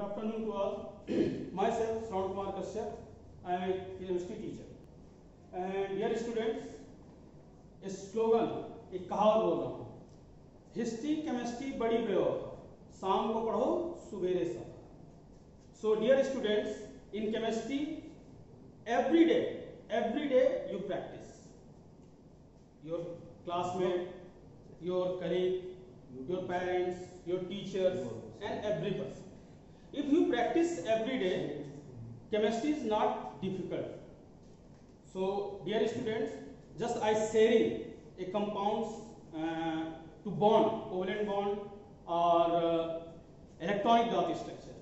afternoon to all. Myself, Shravan Kumar Kashyap. I am a chemistry teacher. And dear students, a slogan, एक कहावत बोल रहा हूँ. History chemistry बड़ी प्रयोग, शाम को पढ़ो सुबेरे सब. So dear students, in chemistry, every day you practice. Your classmate, your colleague, your parents, your teachers, and every person. If you practice every day, chemistry is not difficult. So, dear students, just I sharing a compounds to bond, covalent bond or electronic dot structure.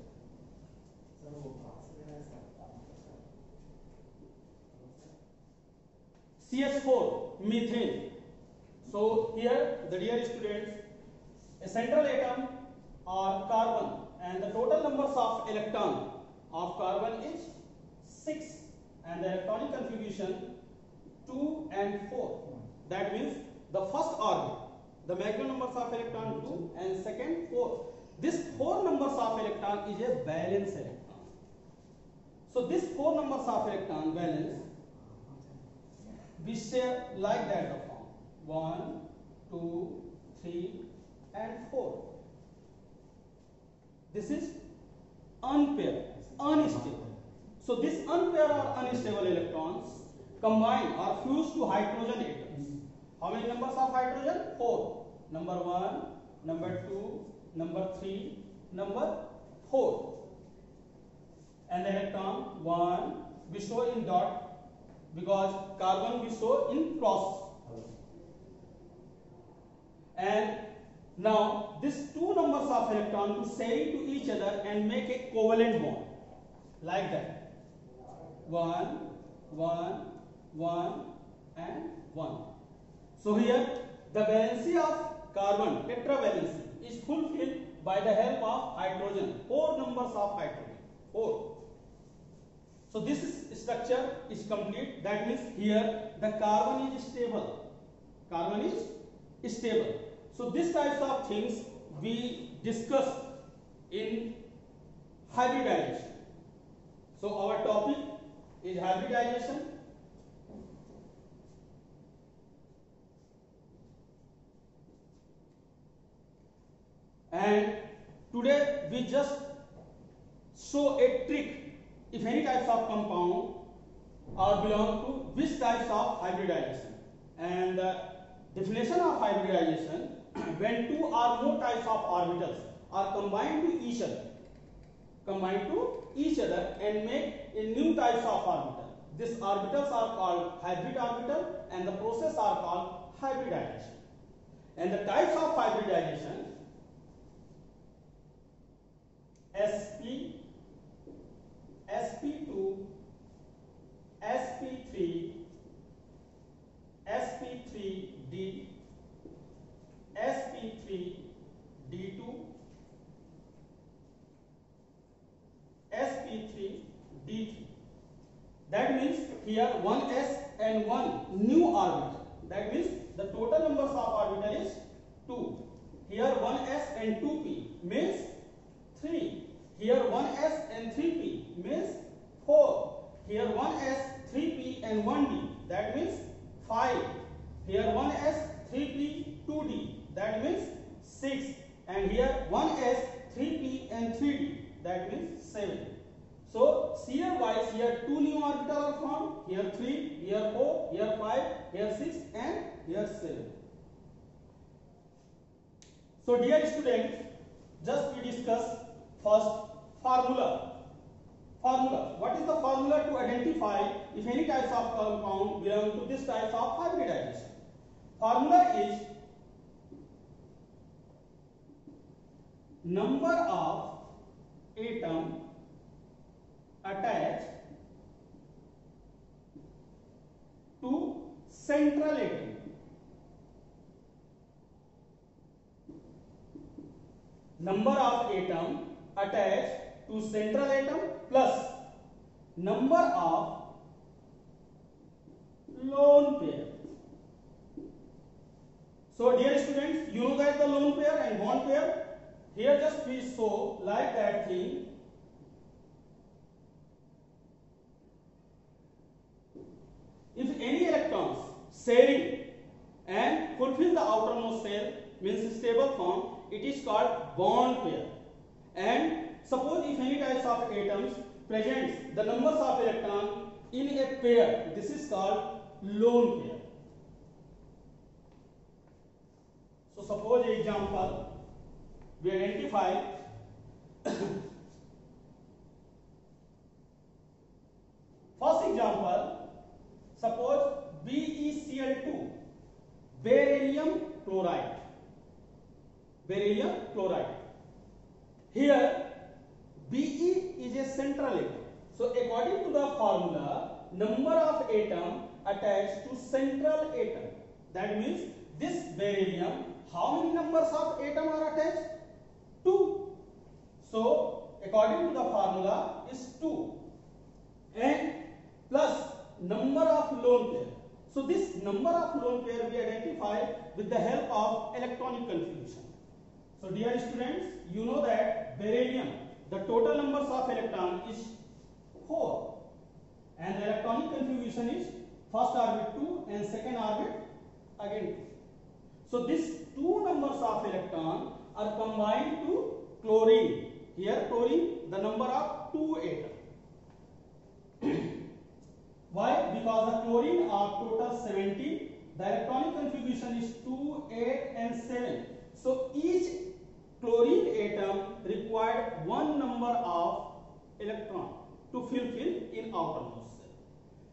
CH4, methane. So here, the dear students, a central atom or carbon, and the total numbers of electron of carbon is 6, and the electronic configuration 2 and 4. That means the first orbit, the maximum numbers of electron 2 and second 4. This 4 numbers of electron is a valence electron. So this 4 numbers of electron valence, we share like that the form 1, 2, 3 and 4. This is unpaired, unstable. So this unpaired or unstable electrons combine or fuse to hydrogen atoms. How many numbers of hydrogen? 4. Number 1, number 2, number 3, number 4. And the electron 1 we show in dot because carbon we show in cross. And now these 2 numbers of electron to share to each other and make a covalent bond like that. 1, 1, 1 and 1. So here the valency of carbon, tetravalency, is fulfilled by the help of hydrogen. 4 numbers of hydrogen. 4. So this structure is complete. That means here the carbon is stable. Carbon is stable. So these types of things we discussed in hybridization. So our topic is hybridization. And today we just show a trick if any types of compound are belong to which types of hybridization. And definition of hybridization, when 2 or more types of orbitals are combined to each other and make a new types of orbital. These orbitals are called hybrid orbital and the process are called hybridization. And the types of hybridization: sp, sp2, sp3, sp3d, sp3d2, sp3d3. That means here 1s and 1 new orbital. That means the total numbers of orbital is 2. Here 1s and 2p means 3. Here 1s and 3p means 4. Here 1s, 3p and 1d. That means 5. Here 1s, 3p, 2d. That means 6. And here 1s, 3p and 3d. That means 7. So shear wise, here 2 new orbitals are formed. Here 3, here 4, here 5, here 6 and here 7. So dear students, just we discuss first formula. What is the formula to identify if any types of compound belong to this type of hybridization? Formula is number of atom attached to central atom. Number of atom attached to central atom plus number of lone pair. So dear students, you know that the lone pair and bond pair. Here just we show like that thing sharing and fulfill the outermost shell means stable form, it is called bond pair. And suppose if any types of atoms presents the numbers of electron in a pair, this is called lone pair. So suppose example, we identify first example, suppose BeCl2, beryllium chloride. Beryllium chloride. Here Be is a central atom. So according to the formula, number of atom attached to central atom. That means this beryllium, how many numbers of atom are attached? 2. So according to the formula is 2 and plus number of lone pair. So this number of lone pair we identify with the help of electronic configuration. So dear students, you know that beryllium, the total numbers of electron is 4 and the electronic configuration is first orbit 2 and second orbit again 2. So these two numbers of electron are combined to chlorine. Here chlorine, the number of 2 atom. Why? Because the chlorine are total 70. The electronic configuration is 2, 8 and 7. So each chlorine atom required one number of electron to fulfill in outermost shell.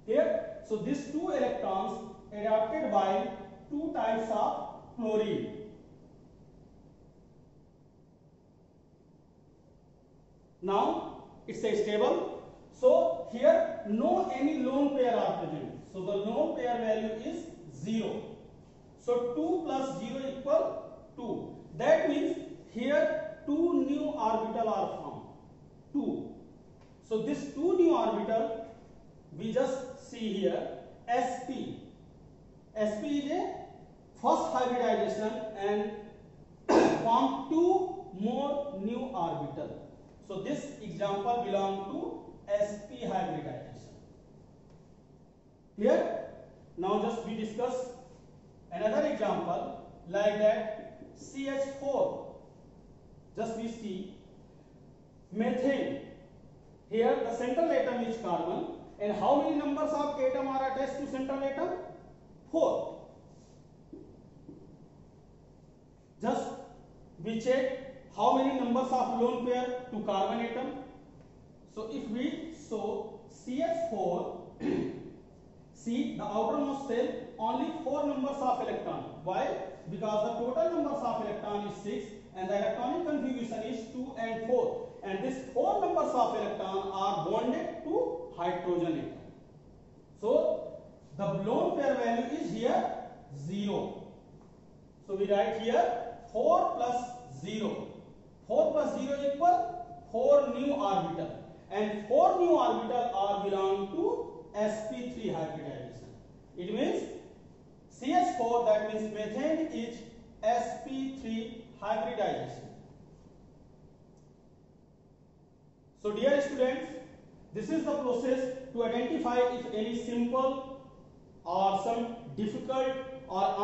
Here, so these 2 electrons adapted by 2 types of chlorine. Now it's a stable. So here no any lone pair are present. So the lone pair value is 0. So 2 plus 0 equal 2. That means here 2 new orbital are formed. 2. So this 2 new orbital we just see here sp. sp is a first hybridization and form 2 more new orbital. So this example belong to sp hybridization. Clear? Now just we discuss another example like that CH4. Just we see methane. Here the central atom is carbon and how many numbers of atom are attached to central atom? 4. Just we check how many numbers of lone pair to carbon atom. So if we show CH4, see the outermost shell only 4 numbers of electron. Why? Because the total numbers of electron is 6 and the electronic configuration is 2 and 4. And these 4 numbers of electron are bonded to hydrogen atom. So the lone pair value is here 0. So we write here 4 plus 0. 4 plus 0 equal 4 new orbital. And 4 new orbital are belong to sp3 hybridization. It means CH4, that means methane, is sp3 hybridization. So dear students, this is the process to identify if any simple or some difficult or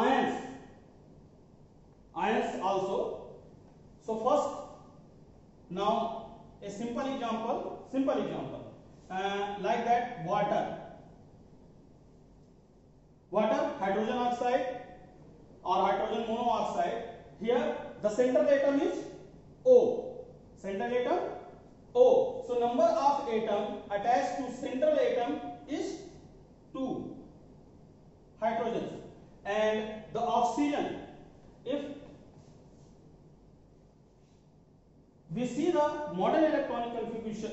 ions also. So first, now a simple example, like that water, hydrogen oxide or hydrogen monoxide. Here the central atom is O. Central atom O. So number of atom attached to central atom is 2 hydrogens, and the oxygen, if we see the modern electronic configuration,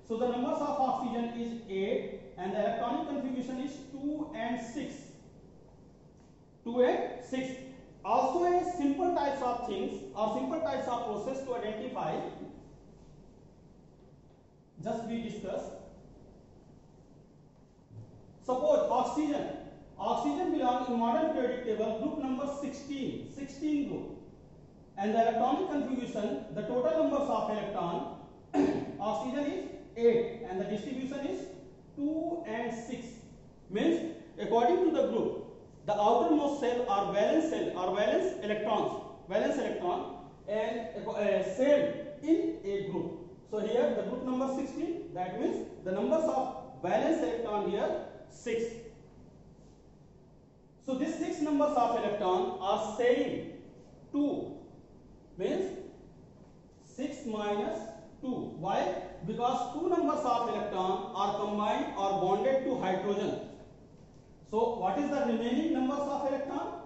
so the numbers of oxygen is 8 and the electronic configuration is 2 and 6. 2 and 6. Also a simple types of things or simple types of process to identify, just we discuss. Suppose oxygen belongs in modern periodic table group number 16 group, and the electronic configuration, the total numbers of electron oxygen is 8 and the distribution is 2 and 6. Means according to the group, the outermost cell or valence electron and cell in a group. So here the group number 16, that means the numbers of valence electron here 6. So these 6 numbers of electron are sharing 2, means 6 minus 2. Why? Because 2 numbers of electron are combined or bonded to hydrogen. So what is the remaining numbers of electron?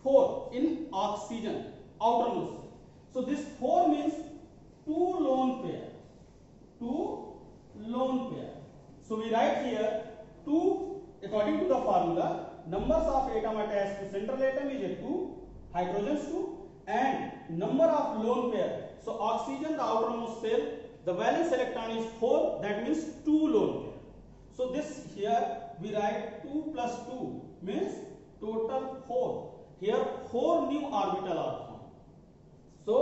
4 in oxygen, outermost. So this 4 means 2 lone pair. 2 lone pair. So we write here 2 according to the formula. Numbers of atom attached to central atom is a 2, hydrogens 2, and number of lone pair. So oxygen, the outermost cell, the valence electron is 4, that means 2 lone pair. So this here we write 2 plus 2 means total 4. Here 4 new orbital are formed. So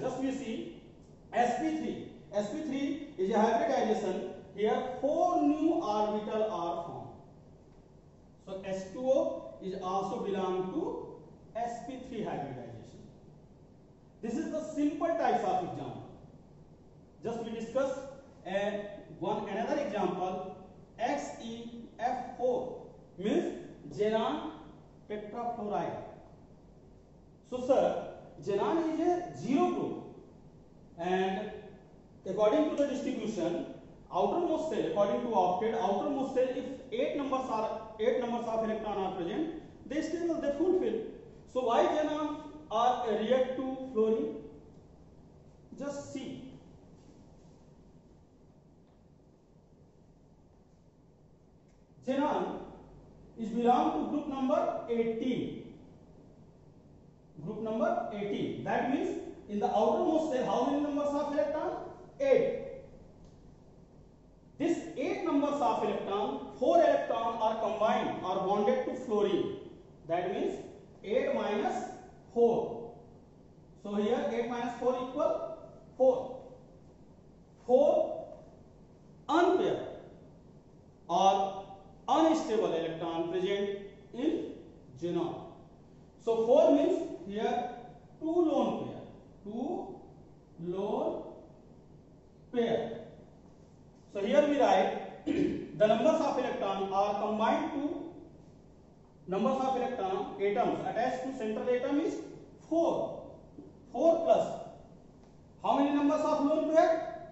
just we see sp3. sp3 is a hybridization. Here 4 new orbital are formed. So H2O is also belong to sp3 hybridization. This is the simple types of example. Just we discuss another example. XeF4 means xenon tetrafluoride. So sir, xenon is a 0 group, and according to the distribution, outermost cell, according to octet, outermost cell, if 8 numbers of electron are present, they stable, they fulfill. So why xenon are react to fluorine? Just see. Xenon is belong to group number 18. Group number 18. That means in the outermost cell, how many numbers of electron? 8. This 8 numbers of electron, 4 electron are combined or bonded to fluorine. That means 8 minus 4. So here 8 minus 4 equal 4. 4 unpaired or unstable electron present in xenon. So 4 means here 2 lone pair. 2 lone pair. So here we write the numbers of electron are combined to numbers of electron atoms attached to central atom is 4. 4 plus how many numbers of lone pair?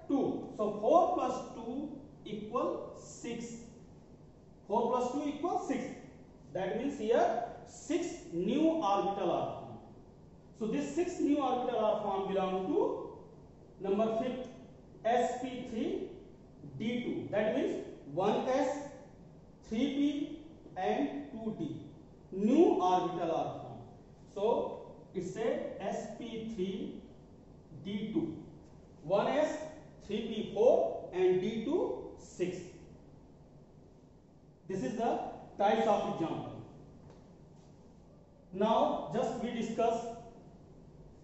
2. So 4 plus 2 equal 6. 4 plus 2 equals 6. That means here 6 new orbital are formed. So this 6 new orbital are formed belong to number 5th, sp3d2. That means 1s, 3p and 2d. New orbital are formed. So it's a sp3d2. 1s, 3p4 and d2 6. This is the types of example. Now just we discuss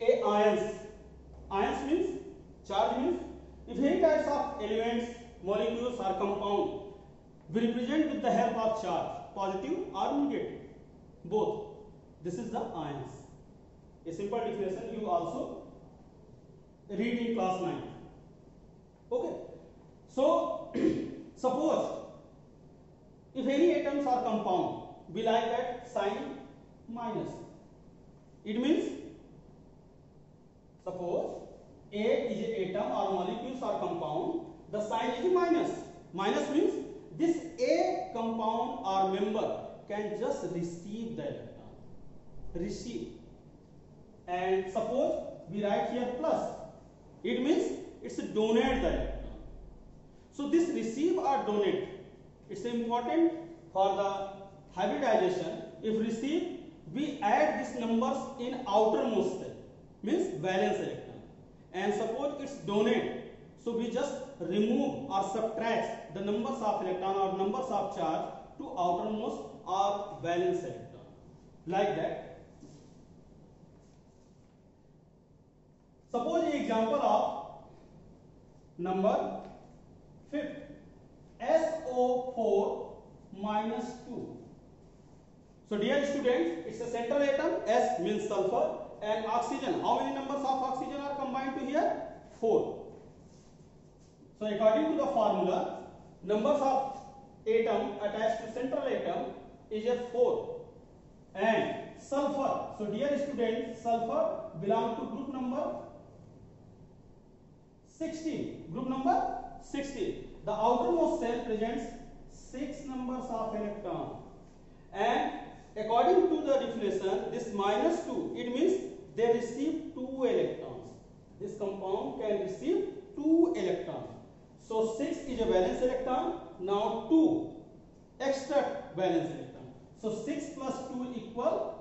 ions. Ions means charge means if any types of elements, molecules or compound we represent with the help of charge, positive or negative, both. This is the ions. A simple definition you also read in class 9. Okay. So suppose if any atoms or compound, we like that sign minus. It means suppose A is an atom or molecules or compound, the sign is minus. Minus means this A compound or member can just receive the electron. Receive. And suppose we write here plus. It means it's a donate the electron. So this receive or donate, it's important for the hybridization. If receive, we add these numbers in outermost cell, means valence electron. And suppose it's donate, so we just remove or subtract the numbers of electron or numbers of charge to outermost or valence electron, like that. Suppose an example of number 5th, SO4 -2. So dear students, it's a central atom. S means sulfur, and oxygen. How many numbers of oxygen are combined to here? 4. So according to the formula, numbers of atom attached to central atom is a 4. And sulfur. So dear students, sulfur belong to group number 16. Group number 16. The outermost shell presents 6 numbers of electron. And according to the definition, this -2, it means they receive 2 electrons. This compound can receive 2 electrons. So 6 is a valence electron. Now 2 extra valence electron. So 6 plus 2 equal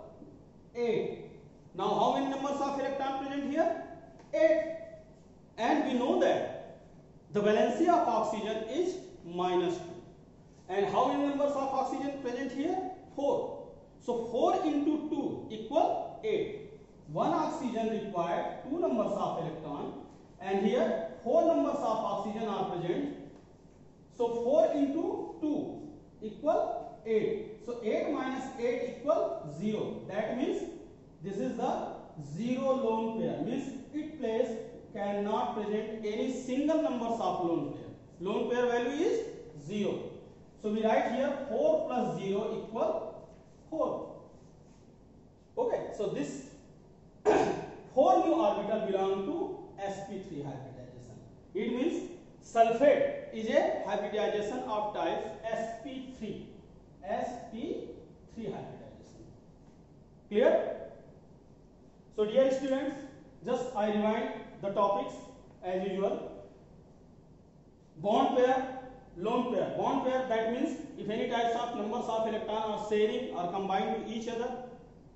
8. Now how many numbers of electron present here? 8. And we know that the valency of oxygen is -2. And how many numbers of oxygen present here? 4. So 4 into 2 equal 8. One oxygen required 2 numbers of electron, and here 4 numbers of oxygen are present. So 4 into 2 equal 8. So 8 minus 8 equal 0. That means this is the 0 lone pair. Means it place cannot present any single numbers of lone pair. Lone pair value is 0. So we write here 4 plus 0 equal 4. Okay, so this 4 new orbital belong to sp3 hybridization. It means sulfate is a hybridization of type sp3. sp3 hybridization. Clear? So dear students, just I remind the topics as usual. Bond pair, lone pair. Bond pair, that means if any types of numbers of electron are sharing or combined with each other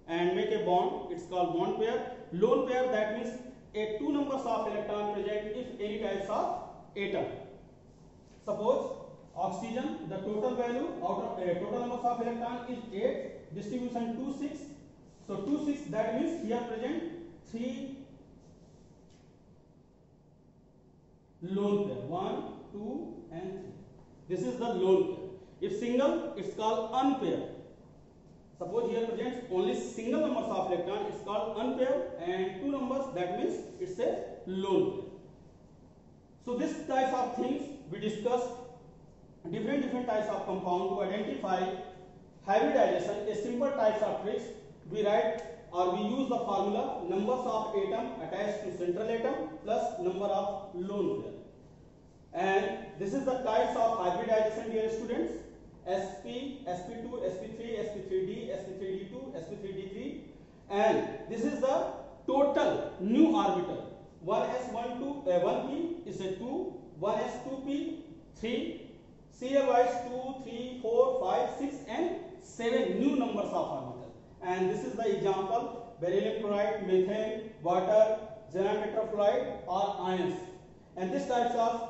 and make a bond, it's called bond pair. Lone pair, that means a 2 numbers of electron present if any types of atom. Suppose oxygen, the total value out of total numbers of electron is 8, distribution 2 6. So 2 6, that means here present 3 lone pair, 1 2 and 3. This is the lone pair. If single, it's called unpair. Suppose here presents only single numbers of electron, it's called unpair, and 2 numbers, that means it's a lone pair. So this types of things we discussed, different types of compound to identify hybridization. A simple types of tricks we write or we use the formula numbers of atom attached to central atom plus number of lone pair. And this is the types of hybridization, dear students. sp, sp2, sp3, sp3d, sp3d2, sp3d3, and this is the total new orbital. 1s12 1p is a 2, 1s2p 3, Cl-wise 2, 3, 4, 5, 6 and 7 new numbers of orbital. And this is the example: beryllium chloride, methane, water, xenon tetrafluoride or ions. And this types of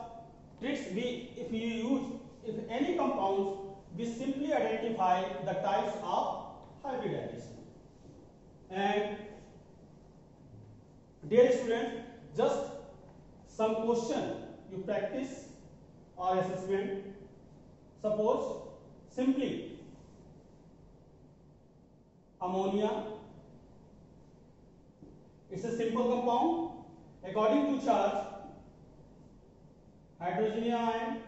tricks if you use, if any compounds, we simply identify the types of hybridization. And dear students, just some question you practice or assessment. Suppose simply ammonia, it's a simple compound. According to charge, hydrogen ion